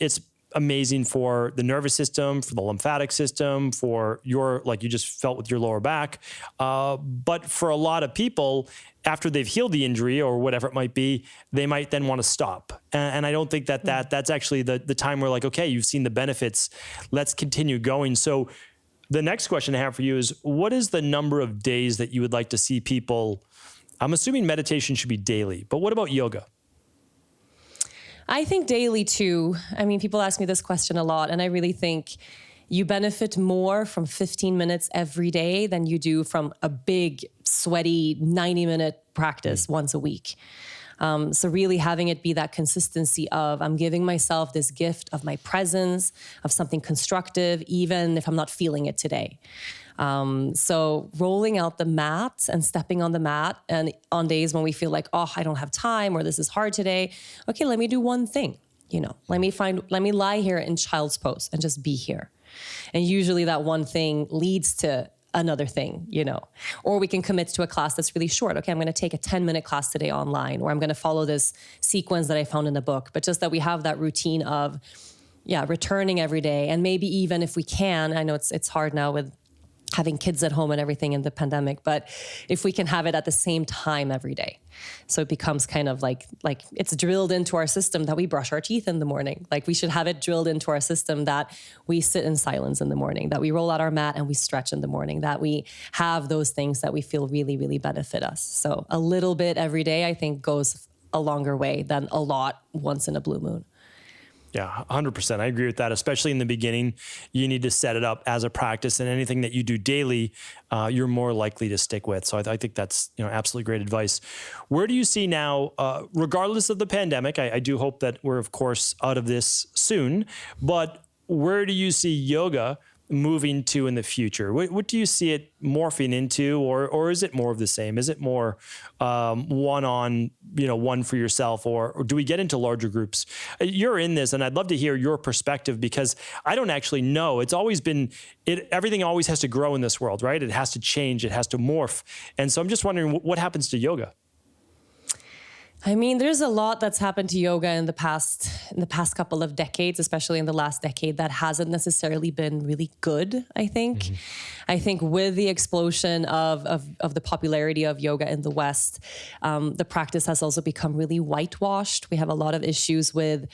[SPEAKER 1] it's amazing for the nervous system, for the lymphatic system, for your, like you just felt with your lower back. But for a lot of people, after they've healed the injury or whatever it might be, they might then want to stop. And I don't think that's actually the time where like, okay, you've seen the benefits, let's continue going. So the next question I have for you is, what is the number of days that you would like to see people? I'm assuming meditation should be daily, but what about yoga?
[SPEAKER 3] I think daily too. I mean, people ask me this question a lot, and I really think you benefit more from 15 minutes every day than you do from a big, sweaty 90-minute practice once a week. So really having it be that consistency of I'm giving myself this gift of my presence, of something constructive, even if I'm not feeling it today. So rolling out the mat and stepping on the mat, and on days when we feel like, oh, I don't have time, or this is hard today. Okay, let me do one thing. Let me lie here in child's pose and just be here. And usually that one thing leads to another thing, or we can commit to a class that's really short. Okay, I'm going to take a 10-minute class today online, or I'm going to follow this sequence that I found in a book. But just that we have that routine of, returning every day. And maybe even if we can, I know it's hard now with having kids at home and everything in the pandemic, but if we can have it at the same time every day. So it becomes kind of like it's drilled into our system that we brush our teeth in the morning. Like we should have it drilled into our system that we sit in silence in the morning, that we roll out our mat and we stretch in the morning, that we have those things that we feel really, really benefit us. So a little bit every day, I think, goes a longer way than a lot once in a blue moon.
[SPEAKER 1] Yeah, 100%. I agree with that. Especially in the beginning, you need to set it up as a practice, and anything that you do daily, you're more likely to stick with. So I think that's absolutely great advice. Where do you see now, regardless of the pandemic? I do hope that we're of course out of this soon. But where do you see yoga moving to in the future? What do you see it morphing into, or is it more of the same? Is it more one for yourself, or do we get into larger groups? You're in this, and I'd love to hear your perspective, because I don't actually know. It's always been, everything always has to grow in this world, right? It has to change, it has to morph. And so I'm just wondering what happens to yoga?
[SPEAKER 3] I mean, there's a lot that's happened to yoga in the past couple of decades, especially in the last decade, that hasn't necessarily been really good, I think. Mm-hmm. I think with the explosion of the popularity of yoga in the West, the practice has also become really whitewashed. We have a lot of issues with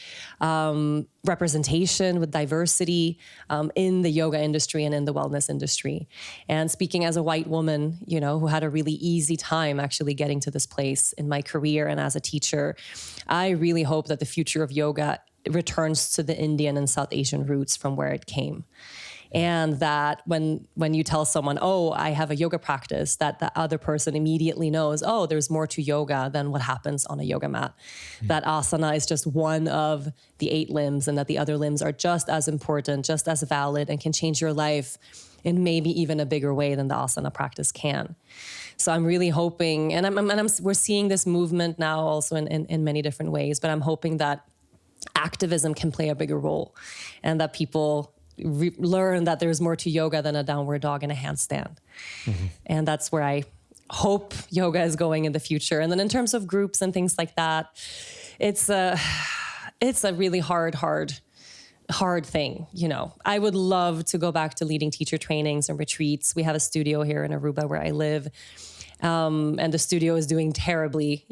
[SPEAKER 3] representation, with diversity in the yoga industry and in the wellness industry. And speaking as a white woman, who had a really easy time actually getting to this place in my career and as a teacher, I really hope that the future of yoga returns to the Indian and South Asian roots from where it came. And that when you tell someone, oh, I have a yoga practice, that the other person immediately knows, oh, there's more to yoga than what happens on a yoga mat. Mm-hmm. That asana is just one of the 8 limbs, and that the other limbs are just as important, just as valid, and can change your life in maybe even a bigger way than the asana practice can. So I'm really hoping, and we're seeing this movement now also in many different ways, but I'm hoping that activism can play a bigger role, and that people learn that there's more to yoga than a downward dog and a handstand. Mm-hmm. And that's where I hope yoga is going in the future. And then in terms of groups and things like that, it's a really hard thing. I would love to go back to leading teacher trainings and retreats. We have a studio here in Aruba where I live. And the studio is doing terribly,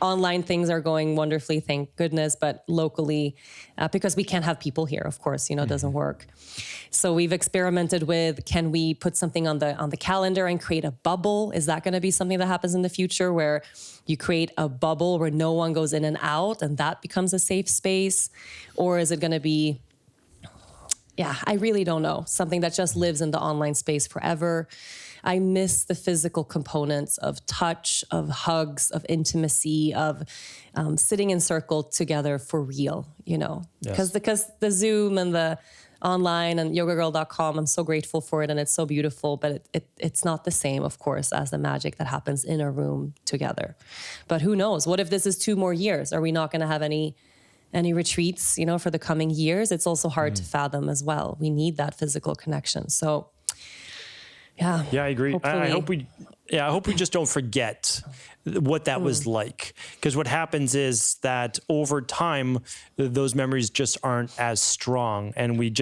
[SPEAKER 3] Online things are going wonderfully, thank goodness, but locally, because we can't have people here, of course, it doesn't work. So we've experimented with, can we put something on the calendar and create a bubble? Is that going to be something that happens in the future, where you create a bubble where no one goes in and out, and that becomes a safe space? Or is it going to be, I really don't know, something that just lives in the online space forever? I miss the physical components of touch, of hugs, of intimacy, of sitting in circle together for real, Because the Zoom and the online and yogagirl.com, I'm so grateful for it, and it's so beautiful, but it's not the same, of course, as the magic that happens in a room together. But who knows? What if this is 2 more years? Are we not going to have any retreats, for the coming years? It's also hard to fathom as well. We need that physical connection. So yeah, I agree. I hope we just don't forget
[SPEAKER 1] what that was like. Because what happens is that over time, those memories just aren't as strong. And we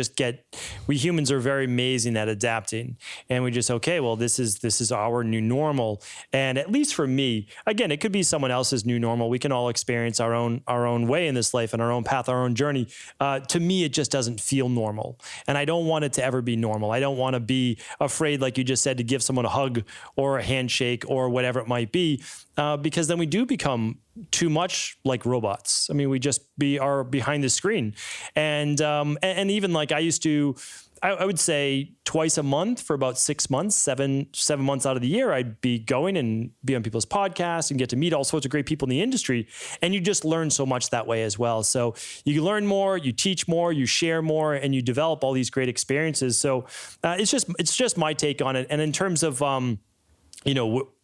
[SPEAKER 1] humans are very amazing at adapting. And we just, okay, well, this is our new normal. And at least for me, again, it could be someone else's new normal. We can all experience our own way in this life and our own path, our own journey. To me, it just doesn't feel normal. And I don't want it to ever be normal. I don't want to be afraid, like you just said, to give someone a hug or a handshake or whatever it might be. Because then we do become too much like robots. I mean, we just are behind the screen. And even like I would say twice a month for about 6 months, seven months out of the year, I'd be going and be on people's podcasts and get to meet all sorts of great people in the industry. And you just learn so much that way as well. So you learn more, you teach more, you share more, and you develop all these great experiences. So it's just my take on it. And in terms of,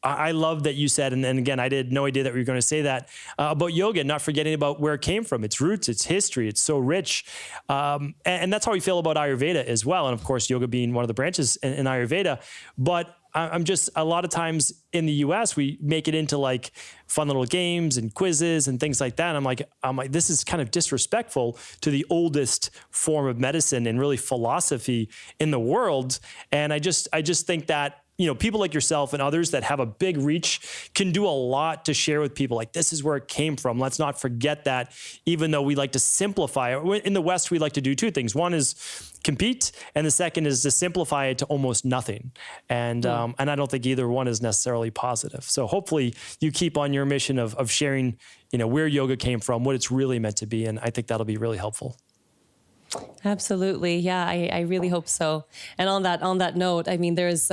[SPEAKER 1] I love that you said, and again, I had no idea that we were going to say that about yoga, not forgetting about where it came from, its roots, its history. It's so rich. And that's how we feel about Ayurveda as well. And of course, yoga being one of the branches in Ayurveda. But I'm just, a lot of times in the US, we make it into like fun little games and quizzes and things like that. And I'm like, this is kind of disrespectful to the oldest form of medicine and really philosophy in the world. And I just think that, people like yourself and others that have a big reach can do a lot to share with people. Like, this is where it came from. Let's not forget that, even though we like to simplify it. In the West, we like to do two things. One is compete, and the second is to simplify it to almost nothing. And I don't think either one is necessarily positive. So hopefully you keep on your mission of sharing, where yoga came from, what it's really meant to be. And I think that'll be really helpful.
[SPEAKER 3] Absolutely. Yeah, I really hope so. And on that note, I mean, there's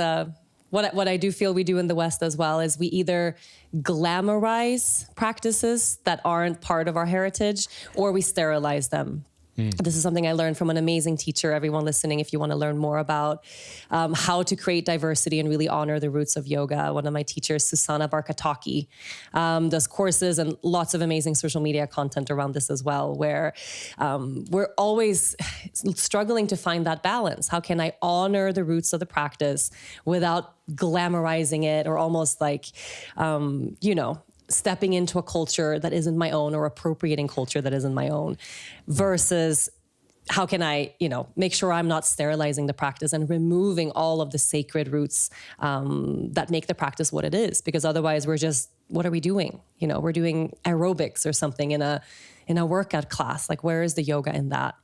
[SPEAKER 3] what I do feel we do in the West as well is we either glamorize practices that aren't part of our heritage, or we sterilize them. This is something I learned from an amazing teacher. Everyone listening, if you want to learn more about how to create diversity and really honor the roots of yoga, one of my teachers, Susanna Barkataki, does courses and lots of amazing social media content around this as well, where we're always struggling to find that balance. How can I honor the roots of the practice without glamorizing it, or almost like, stepping into a culture that isn't my own, or appropriating culture that isn't my own, versus how can I, make sure I'm not sterilizing the practice and removing all of the sacred roots that make the practice what it is? Because otherwise what are we doing? We're doing aerobics or something in a workout class. Like, where is the yoga in that?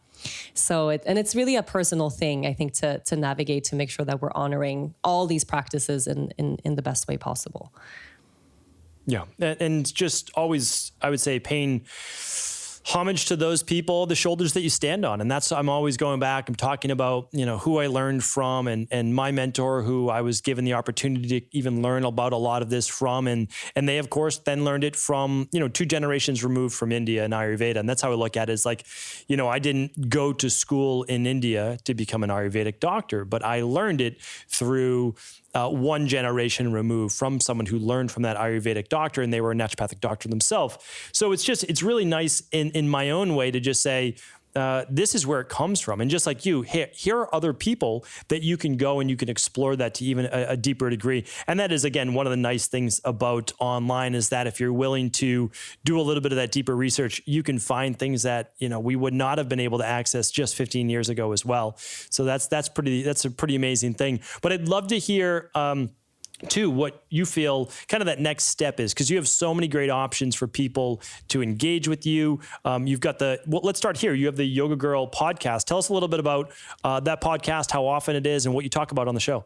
[SPEAKER 3] So it's really a personal thing, I think, to navigate, to make sure that we're honoring all these practices in the best way possible.
[SPEAKER 1] Yeah. And just always, I would say, paying homage to those people, the shoulders that you stand on. And I'm always going back. I'm talking about, who I learned from and my mentor, who I was given the opportunity to even learn about a lot of this from. And they, of course, then learned it from, 2 generations removed from India and Ayurveda. And that's how I look at it. It's like, I didn't go to school in India to become an Ayurvedic doctor, but I learned it through 1 generation removed from someone who learned from that Ayurvedic doctor, and they were a naturopathic doctor themselves. So it's really nice in my own way to just say, this is where it comes from. And just like you, here are other people that you can go and you can explore that to even a deeper degree. And that is, again, one of the nice things about online, is that if you're willing to do a little bit of that deeper research, you can find things that, we would not have been able to access just 15 years ago as well. So that's a pretty amazing thing. But I'd love to hear, too, what you feel kind of that next step is, because you have so many great options for people to engage with you. You've got let's start here. You have the Yoga Girl podcast. Tell us a little bit about that podcast, how often it is, and what you talk about on the show.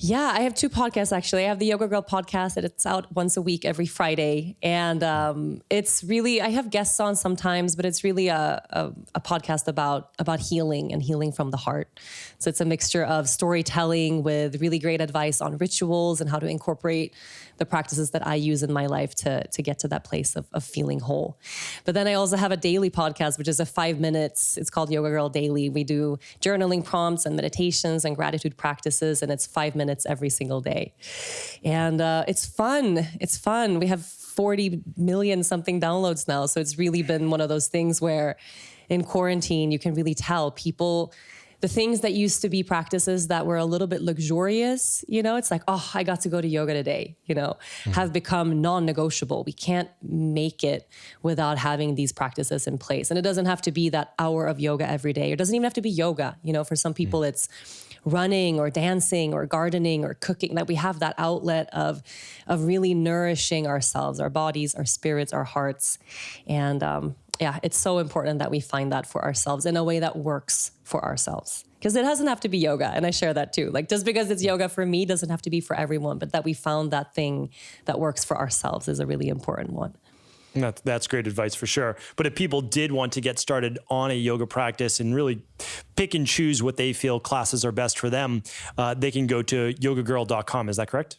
[SPEAKER 3] Yeah, I have 2 podcasts, actually. I have the Yoga Girl podcast, and it's out once a week, every Friday. And it's really, I have guests on sometimes, but it's really a podcast about healing and healing from the heart. So it's a mixture of storytelling with really great advice on rituals and how to incorporate the practices that I use in my life to get to that place of feeling whole. But then I also have a daily podcast, which is a 5 minutes. It's called Yoga Girl Daily. We do journaling prompts and meditations and gratitude practices, and it's 5 minutes every single day. And it's fun. It's fun. We have 40 million something downloads now. So it's really been one of those things where in quarantine, you can really tell people the things that used to be practices that were a little bit luxurious, it's like, oh, I got to go to yoga today, have become non-negotiable. We can't make it without having these practices in place. And it doesn't have to be that hour of yoga every day. It doesn't even have to be yoga. For some people it's running or dancing or gardening or cooking, that we have that outlet of really nourishing ourselves, our bodies, our spirits, our hearts. And it's so important that we find that for ourselves in a way that works for ourselves. Because it doesn't have to be yoga. And I share that too. Like, just because it's yoga for me doesn't have to be for everyone, but that we found that thing that works for ourselves is a really important one.
[SPEAKER 1] That's great advice for sure. But if people did want to get started on a yoga practice and really pick and choose what they feel classes are best for them, they can go to yogagirl.com. Is that correct?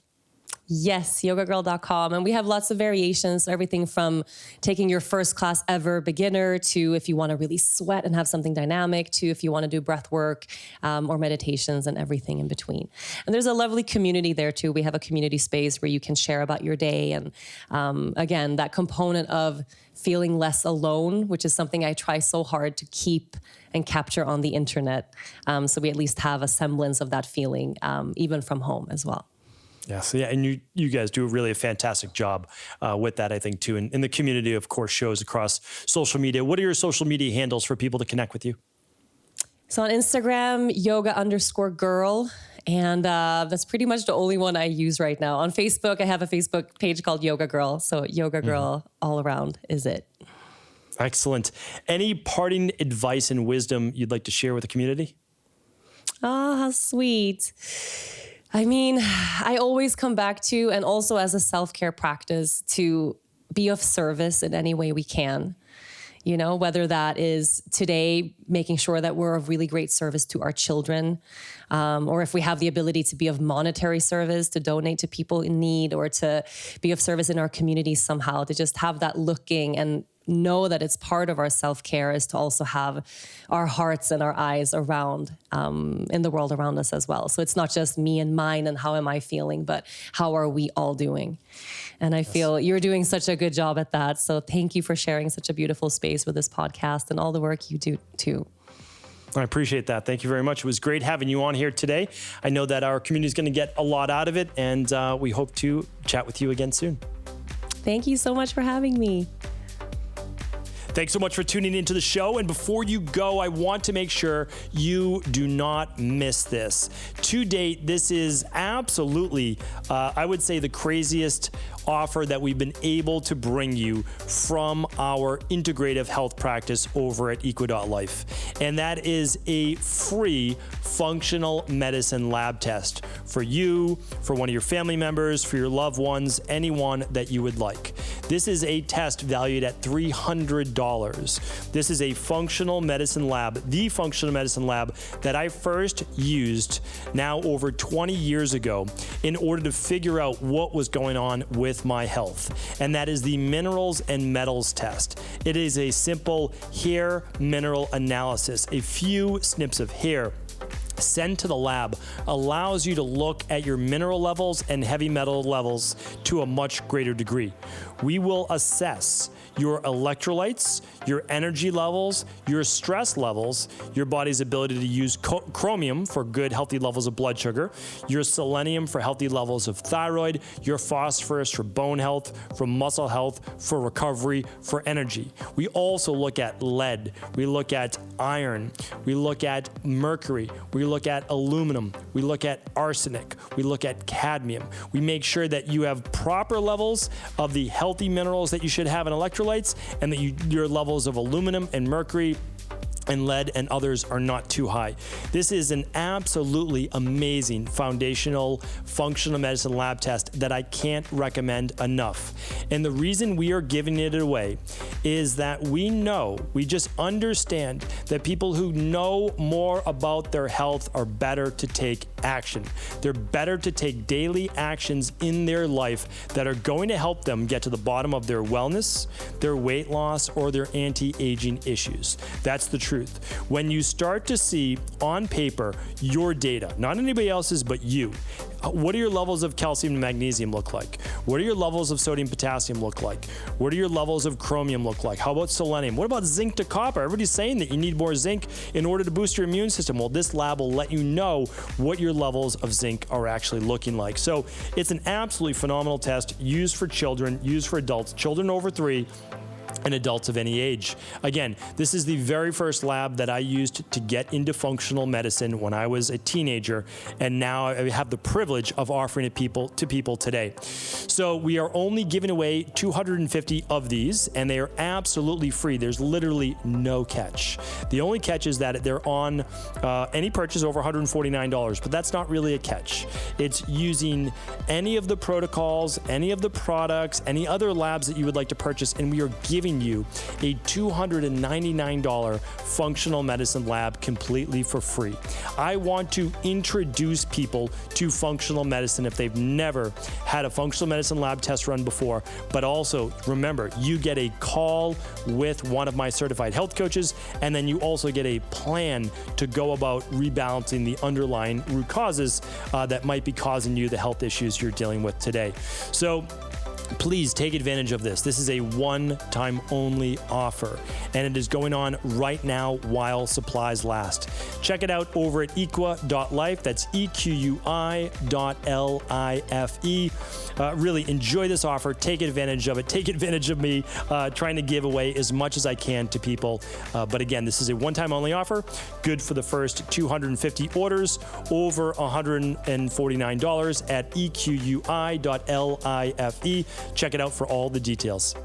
[SPEAKER 3] Yes, yogagirl.com. And we have lots of variations. So everything from taking your first class ever, beginner, to if you want to really sweat and have something dynamic, to if you want to do breath work or meditations and everything in between. And there's a lovely community there too. We have a community space where you can share about your day. And again, that component of feeling less alone, which is something I try so hard to keep and capture on the internet. So we at least have a semblance of that feeling, even from home as well.
[SPEAKER 1] Yes, yeah, and you guys do really a fantastic job with that, I think, too. And the community, of course, shows across social media. What are your social media handles for people to connect with you?
[SPEAKER 3] So on Instagram, yoga_girl. And that's pretty much the only one I use right now. On Facebook, I have a Facebook page called Yoga Girl. So Yoga Girl all around is it.
[SPEAKER 1] Excellent. Any parting advice and wisdom you'd like to share with the community?
[SPEAKER 3] Oh, how sweet. I mean, I always come back to, and also as a self-care practice, to be of service in any way we can. Whether that is today making sure that we're of really great service to our children, or if we have the ability to be of monetary service, to donate to people in need, or to be of service in our community somehow, to just have that looking and know that it's part of our self-care is to also have our hearts and our eyes around in the world around us as well. So it's not just me and mine and how am I feeling, but how are we all doing? And I feel you're doing such a good job at that. So thank you for sharing such a beautiful space with this podcast and all the work you do too.
[SPEAKER 1] I appreciate that. Thank you very much. It was great having you on here today. I know that our community is going to get a lot out of it, and we hope to chat with you again soon.
[SPEAKER 3] Thank you so much for having me.
[SPEAKER 1] Thanks so much for tuning into the show. And before you go, I want to make sure you do not miss this. To date, this is absolutely, I would say, the craziest offer that we've been able to bring you from our integrative health practice over at Equa.life. And that is a free functional medicine lab test for you, for one of your family members, for your loved ones, anyone that you would like. This is a test valued at $300. This is a functional medicine lab, the functional medicine lab that I first used now over 20 years ago in order to figure out what was going on with my health. And that is the minerals and metals test. It is a simple hair mineral analysis. A few snips of hair sent to the lab allows you to look at your mineral levels and heavy metal levels to a much greater degree. We will assess your electrolytes, your energy levels, your stress levels, your body's ability to use chromium for good, healthy levels of blood sugar, your selenium for healthy levels of thyroid, your phosphorus for bone health, for muscle health, for recovery, for energy. We also look at lead, we look at iron, we look at mercury, we look at aluminum, we look at arsenic, we look at cadmium. We make sure that you have proper levels of the healthy minerals that you should have in electrolytes, and that your levels of aluminum and mercury and lead and others are not too high. This is an absolutely amazing foundational functional medicine lab test that I can't recommend enough. And the reason we are giving it away is that we just understand that people who know more about their health are better to take action. They're better to take daily actions in their life that are going to help them get to the bottom of their wellness, their weight loss, or their anti-aging issues. That's the truth. truth. When you start to see on paper your data, not anybody else's, but you, what do your levels of calcium and magnesium look like? What do your levels of sodium, potassium look like? What do your levels of chromium look like? How about selenium? What about zinc to copper? Everybody's saying that you need more zinc in order to boost your immune system. Well, this lab will let you know what your levels of zinc are actually looking like. So it's an absolutely phenomenal test used for children, used for adults, children over 3, and adults of any age. Again, this is the very first lab that I used to get into functional medicine when I was a teenager, and now I have the privilege of offering it to people today. So we are only giving away 250 of these, and they are absolutely free. There's literally no catch. The only catch is that they're on any purchase over $149, but that's not really a catch. It's using any of the protocols, any of the products, any other labs that you would like to purchase, and we are giving you a $299 functional medicine lab completely for free. I want to introduce people to functional medicine if they've never had a functional medicine lab test run before, but also remember, you get a call with one of my certified health coaches, and then you also get a plan to go about rebalancing the underlying root causes that might be causing you the health issues you're dealing with today. So please take advantage of this. This is a one-time only offer, and it is going on right now while supplies last. Check it out over at equi.life. That's EQUI.LIFE. Really enjoy this offer. Take advantage of it. Take advantage of me trying to give away as much as I can to people. But again, this is a one-time only offer. Good for the first 250 orders over $149 at EQUI.LIFE. Check it out for all the details.